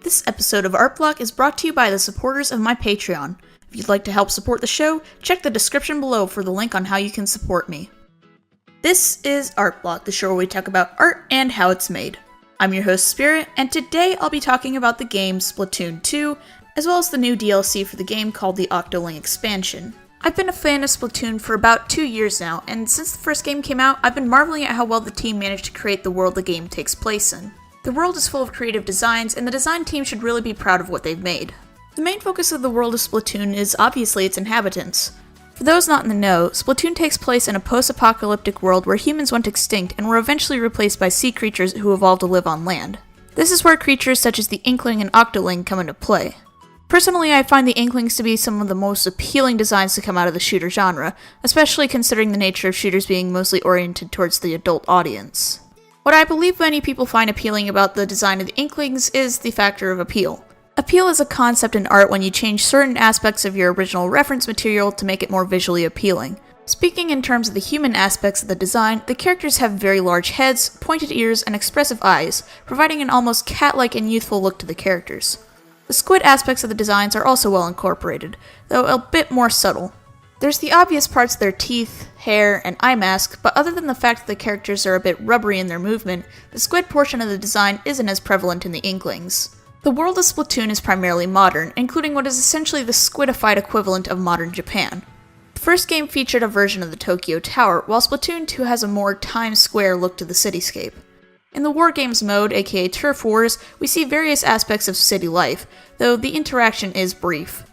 This episode of Art Block is brought to you by the supporters of my Patreon. If you'd like to help support the show, check the description below for the link on how you can support me. This is Art Block, the show where we talk about art and how it's made. I'm your host Spirit, and today I'll be talking about the game Splatoon 2, as well as the new DLC for the game called the Octo expansion. I've been a fan of Splatoon for about 2 years now, and since the first game came out, I've been marveling at how well the team managed to create the world the game takes place in. The world is full of creative designs, and the design team should really be proud of what they've made. The main focus of the world of Splatoon is obviously its inhabitants. For those not in the know, Splatoon takes place in a post-apocalyptic world where humans went extinct and were eventually replaced by sea creatures who evolved to live on land. This is where creatures such as the Inkling and Octoling come into play. Personally, I find the Inklings to be some of the most appealing designs to come out of the shooter genre, especially considering the nature of shooters being mostly oriented towards the adult audience. What I believe many people find appealing about the design of the Inklings is the factor of appeal. Appeal is a concept in art when you change certain aspects of your original reference material to make it more visually appealing. Speaking in terms of the human aspects of the design, the characters have very large heads, pointed ears, and expressive eyes, providing an almost cat-like and youthful look to the characters. The squid aspects of the designs are also well incorporated, though a bit more subtle. There's the obvious parts of their teeth, hair, and eye mask, but other than the fact that the characters are a bit rubbery in their movement, the squid portion of the design isn't as prevalent in the Inklings. The world of Splatoon is primarily modern, including what is essentially the squidified equivalent of modern Japan. The first game featured a version of the Tokyo Tower, while Splatoon 2 has a more Times Square look to the cityscape. In the War Games mode, aka Turf Wars, we see various aspects of city life, though the interaction is brief.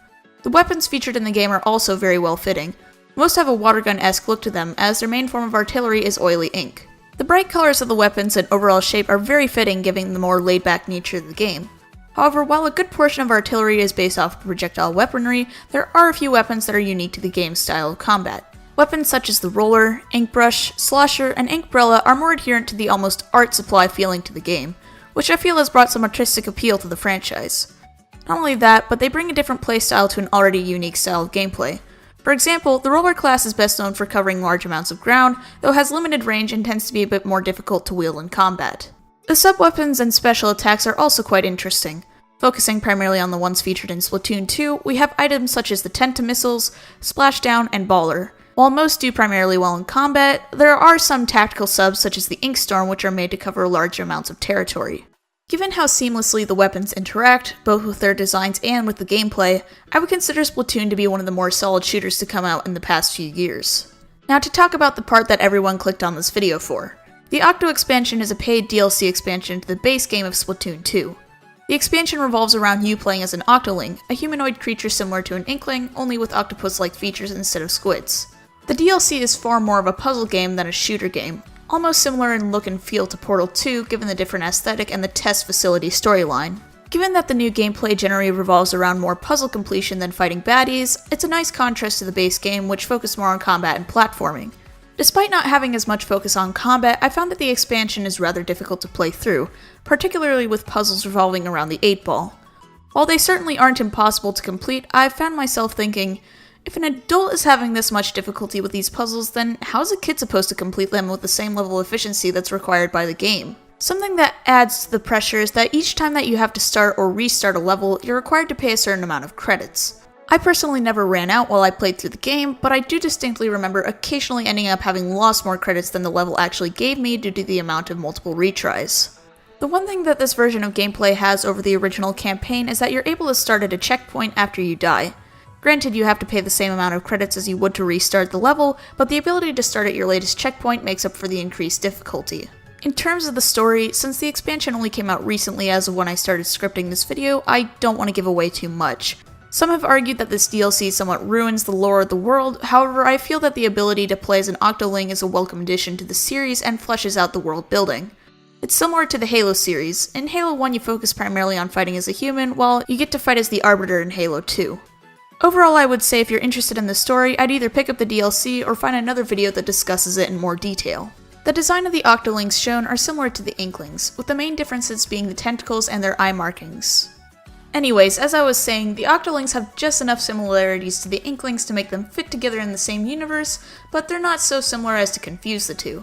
The weapons featured in the game are also very well fitting. Most have a water gun-esque look to them, as their main form of artillery is oily ink. The bright colors of the weapons and overall shape are very fitting, given the more laid-back nature of the game. However, while a good portion of artillery is based off projectile weaponry, there are a few weapons that are unique to the game's style of combat. Weapons such as the roller, ink brush, slosher, and inkbrella are more adherent to the almost art supply feeling to the game, which I feel has brought some artistic appeal to the franchise. Not only that, but they bring a different playstyle to an already unique style of gameplay. For example, the roller class is best known for covering large amounts of ground, though has limited range and tends to be a bit more difficult to wield in combat. The sub-weapons and special attacks are also quite interesting. Focusing primarily on the ones featured in Splatoon 2, we have items such as the Tentamissiles, Splashdown, and Baller. While most do primarily well in combat, there are some tactical subs such as the Inkstorm which are made to cover large amounts of territory. Given how seamlessly the weapons interact, both with their designs and with the gameplay, I would consider Splatoon to be one of the more solid shooters to come out in the past few years. Now to talk about the part that everyone clicked on this video for. The Octo expansion is a paid DLC expansion to the base game of Splatoon 2. The expansion revolves around you playing as an Octoling, a humanoid creature similar to an Inkling, only with octopus-like features instead of squids. The DLC is far more of a puzzle game than a shooter game, almost similar in look and feel to Portal 2 given the different aesthetic and the test facility storyline. Given that the new gameplay generally revolves around more puzzle completion than fighting baddies, it's a nice contrast to the base game which focused more on combat and platforming. Despite not having as much focus on combat, I found that the expansion is rather difficult to play through, particularly with puzzles revolving around the 8-ball. While they certainly aren't impossible to complete, I've found myself thinking, if an adult is having this much difficulty with these puzzles, then how's a kid supposed to complete them with the same level of efficiency that's required by the game? Something that adds to the pressure is that each time that you have to start or restart a level, you're required to pay a certain amount of credits. I personally never ran out while I played through the game, but I do distinctly remember occasionally ending up having lost more credits than the level actually gave me due to the amount of multiple retries. The one thing that this version of gameplay has over the original campaign is that you're able to start at a checkpoint after you die. Granted, you have to pay the same amount of credits as you would to restart the level, but the ability to start at your latest checkpoint makes up for the increased difficulty. In terms of the story, since the expansion only came out recently as of when I started scripting this video, I don't want to give away too much. Some have argued that this DLC somewhat ruins the lore of the world, however I feel that the ability to play as an Octoling is a welcome addition to the series and fleshes out the world building. It's similar to the Halo series. In Halo 1 you focus primarily on fighting as a human, while you get to fight as the Arbiter in Halo 2. Overall, I would say if you're interested in the story, I'd either pick up the DLC or find another video that discusses it in more detail. The design of the Octolings shown are similar to the Inklings, with the main differences being the tentacles and their eye markings. Anyways, as I was saying, the Octolings have just enough similarities to the Inklings to make them fit together in the same universe, but they're not so similar as to confuse the two.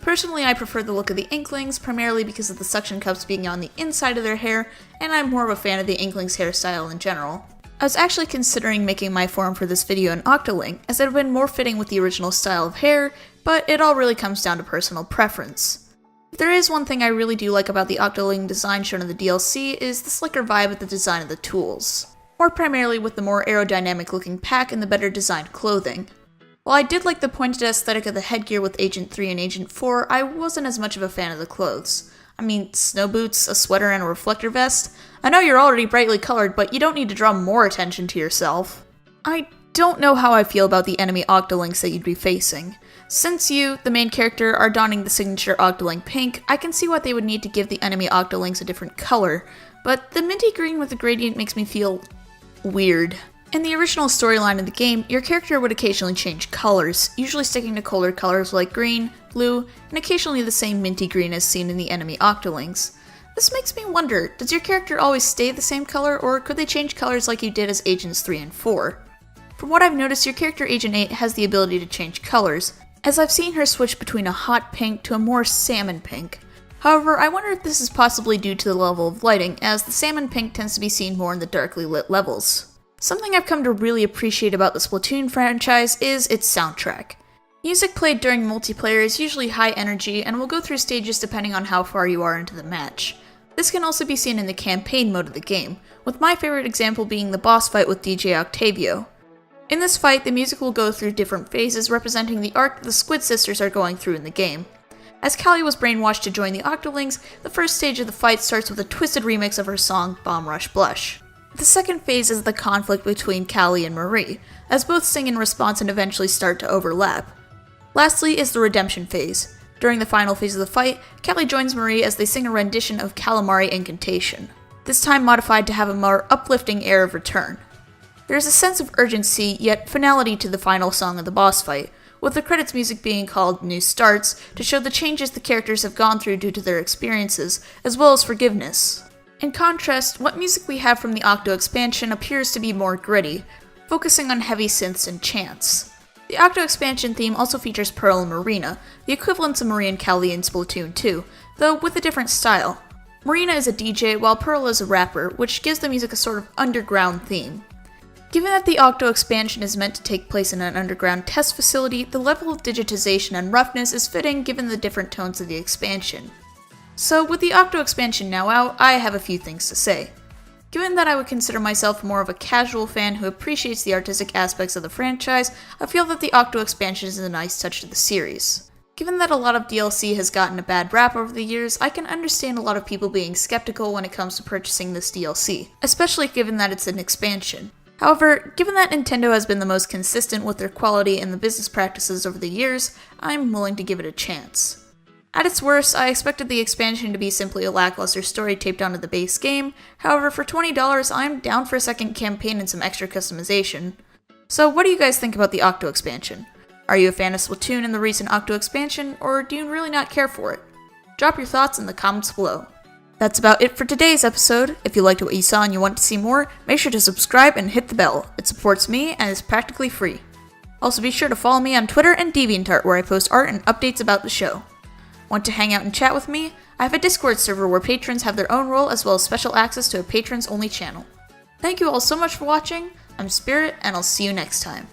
Personally, I prefer the look of the Inklings, primarily because of the suction cups being on the inside of their hair, and I'm more of a fan of the Inklings hairstyle in general. I was actually considering making my form for this video an Octoling, as it would have been more fitting with the original style of hair, but it all really comes down to personal preference. If there is one thing I really do like about the Octoling design shown in the DLC is the slicker vibe of the design of the tools, more primarily with the more aerodynamic looking pack and the better designed clothing. While I did like the pointed aesthetic of the headgear with Agent 3 and Agent 4, I wasn't as much of a fan of the clothes. I mean, snow boots, a sweater, and a reflector vest. I know you're already brightly colored, but you don't need to draw more attention to yourself. I don't know how I feel about the enemy Octolings that you'd be facing. Since you, the main character, are donning the signature Octoling pink, I can see why they would need to give the enemy Octolings a different color, but the minty green with the gradient makes me feel weird. In the original storyline of the game, your character would occasionally change colors, usually sticking to colder colors like green, blue, and occasionally the same minty green as seen in the enemy Octolings. This makes me wonder, does your character always stay the same color, or could they change colors like you did as Agents 3 and 4? From what I've noticed, your character Agent 8 has the ability to change colors, as I've seen her switch between a hot pink to a more salmon pink. However, I wonder if this is possibly due to the level of lighting, as the salmon pink tends to be seen more in the darkly lit levels. Something I've come to really appreciate about the Splatoon franchise is its soundtrack. Music played during multiplayer is usually high energy and will go through stages depending on how far you are into the match. This can also be seen in the campaign mode of the game, with my favorite example being the boss fight with DJ Octavio. In this fight, the music will go through different phases representing the arc the Squid Sisters are going through in the game. As Callie was brainwashed to join the Octolings, the first stage of the fight starts with a twisted remix of her song Bomb Rush Blush. The second phase is the conflict between Callie and Marie, as both sing in response and eventually start to overlap. Lastly is the redemption phase. During the final phase of the fight, Callie joins Marie as they sing a rendition of Calamari Incantation, this time modified to have a more uplifting air of return. There is a sense of urgency, yet finality to the final song of the boss fight, with the credits music being called New Starts to show the changes the characters have gone through due to their experiences, as well as forgiveness. In contrast, what music we have from the Octo expansion appears to be more gritty, focusing on heavy synths and chants. The Octo expansion theme also features Pearl and Marina, the equivalents of Marie and Callie in Splatoon 2, though with a different style. Marina is a DJ while Pearl is a rapper, which gives the music a sort of underground theme. Given that the Octo expansion is meant to take place in an underground test facility, the level of digitization and roughness is fitting given the different tones of the expansion. So with the Octo expansion now out, I have a few things to say. Given that I would consider myself more of a casual fan who appreciates the artistic aspects of the franchise, I feel that the Octo expansion is a nice touch to the series. Given that a lot of DLC has gotten a bad rap over the years, I can understand a lot of people being skeptical when it comes to purchasing this DLC, especially given that it's an expansion. However, given that Nintendo has been the most consistent with their quality and the business practices over the years, I'm willing to give it a chance. At its worst, I expected the expansion to be simply a lackluster story taped onto the base game, however for $20 I'm down for a second campaign and some extra customization. So what do you guys think about the Octo expansion? Are you a fan of Splatoon and the recent Octo expansion, or do you really not care for it? Drop your thoughts in the comments below. That's about it for today's episode. If you liked what you saw and you want to see more, make sure to subscribe and hit the bell. It supports me and is practically free. Also be sure to follow me on Twitter and DeviantArt where I post art and updates about the show. Want to hang out and chat with me? I have a Discord server where patrons have their own role as well as special access to a patrons only channel. Thank you all so much for watching. I'm Spirit and I'll see you next time.